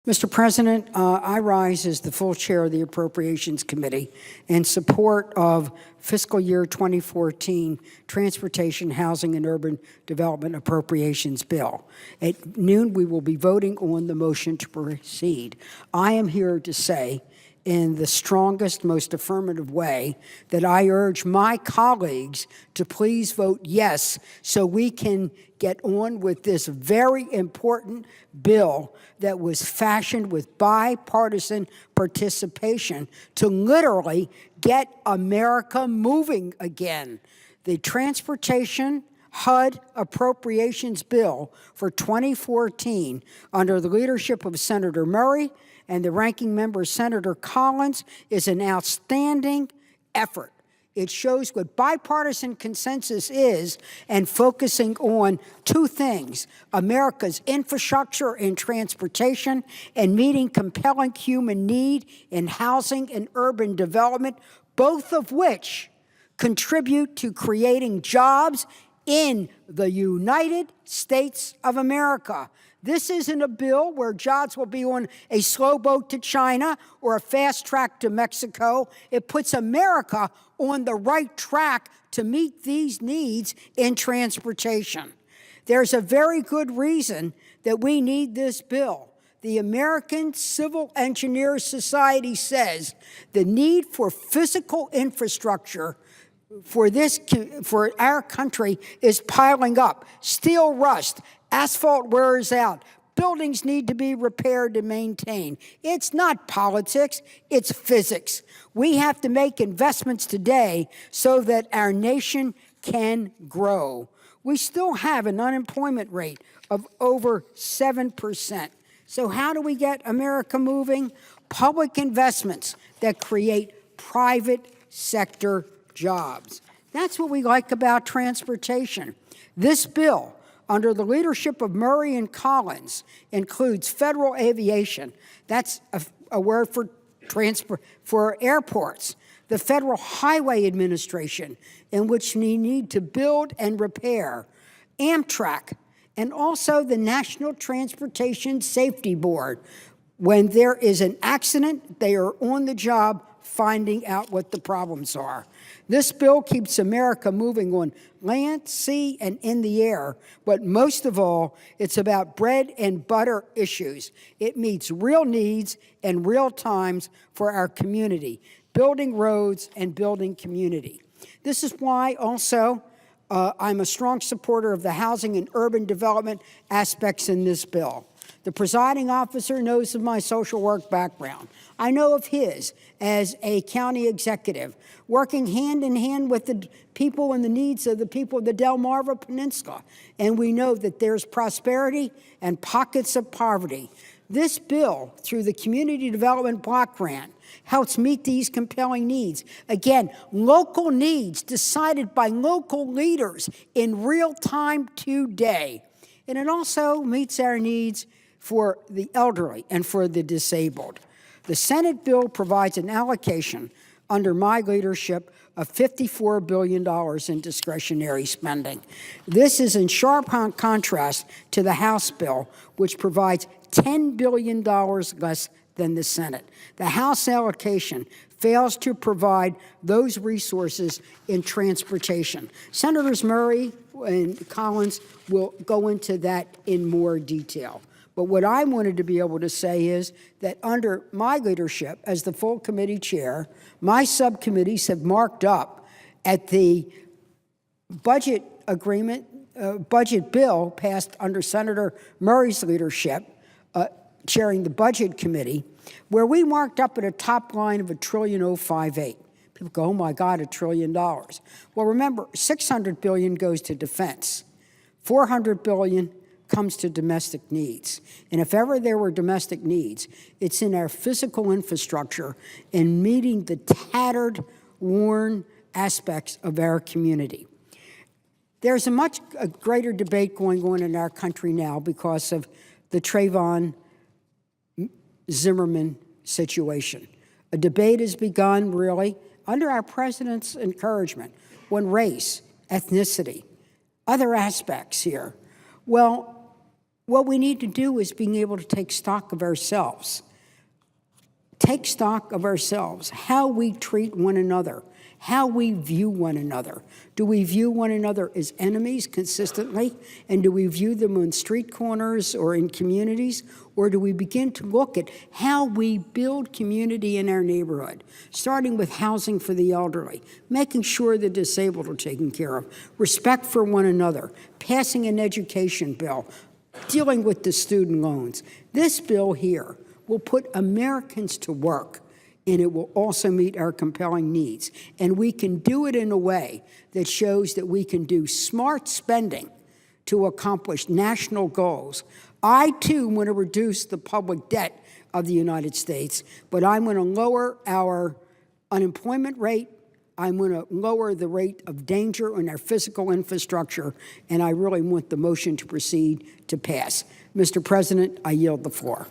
Mr. President, I rise as the full chair of the Appropriations Committee in support of fiscal year 2014 Transportation, Housing, and Urban Development Appropriations Bill. At noon, we will be voting on the motion to proceed. I am here to say, in the strongest, most affirmative way, that I urge my colleagues to please vote yes so we can get on with this very important bill that was fashioned with bipartisan participation to literally get America moving again. The Transportation THUD Appropriations Bill for 2014, under the leadership of Senator Murray and the ranking member, Senator Collins, is an outstanding effort. It shows what bipartisan consensus is and focusing on two things: America's infrastructure and transportation, and meeting compelling human need in housing and urban development, both of which contribute to creating jobs in the United States of America. This isn't a bill where jobs will be on a slow boat to China or a fast track to Mexico. It puts America on the right track to meet these needs in transportation. There's a very good reason that we need this bill. The American Civil Engineers Society says the need for physical infrastructure for our country is piling up. Steel rust, asphalt wears out, buildings need to be repaired and maintained. It's not politics, it's physics. We have to make investments today so that our nation can grow. We still have an unemployment rate of over 7%. So how do we get America moving? Public investments that create private sector jobs. That's what we like about transportation. This bill, under the leadership of Murray and Collins, includes federal aviation. That's a word for airports. The Federal Highway Administration, in which we need to build and repair. Amtrak, and also the National Transportation Safety Board. When there is an accident, they are on the job finding out what the problems are. This bill keeps America moving on land, sea, and in the air, but most of all, it's about bread and butter issues. It meets real needs and real times for our community, building roads and building community. This is why also I'm a strong supporter of the housing and urban development aspects in this bill. The presiding officer knows of my social work background. I know of his as a county executive, working hand in hand with the people and the needs of the people of the Delmarva Peninsula. And we know that there's prosperity and pockets of poverty. This bill, through the Community Development Block Grant, helps meet these compelling needs. Again, local needs decided by local leaders in real time today. And it also meets our needs for the elderly and for the disabled. The Senate bill provides an allocation under my leadership of $54 billion in discretionary spending. This is in sharp contrast to the House bill, which provides $10 billion less than the Senate. The House allocation fails to provide those resources in transportation. Senators Murray and Collins will go into that in more detail. But what I wanted to be able to say is that under my leadership as the full committee chair, my subcommittees have marked up at the budget agreement, budget bill passed under Senator Murray's leadership, chairing the budget committee, where we marked up at a top line of $1.058 trillion. People go, oh my God, $1 trillion. Well, remember, $600 billion goes to defense. $400 billion comes to domestic needs. And if ever there were domestic needs, it's in our physical infrastructure and meeting the tattered, worn aspects of our community. There's a much greater debate going on in our country now because of the Trayvon Zimmerman situation. A debate has begun, really, under our president's encouragement, on race, ethnicity, other aspects here. Well, what we need to do is being able to take stock of ourselves. Take stock of ourselves, how we treat one another, how we view one another. Do we view one another as enemies consistently? And do we view them on street corners or in communities? Or do we begin to look at how we build community in our neighborhood, starting with housing for the elderly, making sure the disabled are taken care of, respect for one another, passing an education bill, dealing with the student loans. This bill here will put Americans to work, and it will also meet our compelling needs. And we can do it in a way that shows that we can do smart spending to accomplish national goals. I, too, want to reduce the public debt of the United States, but I'm going to lower our unemployment rate. I'm going to lower the rate of danger in our physical infrastructure, and I really want the motion to proceed to pass. Mr. President, I yield the floor.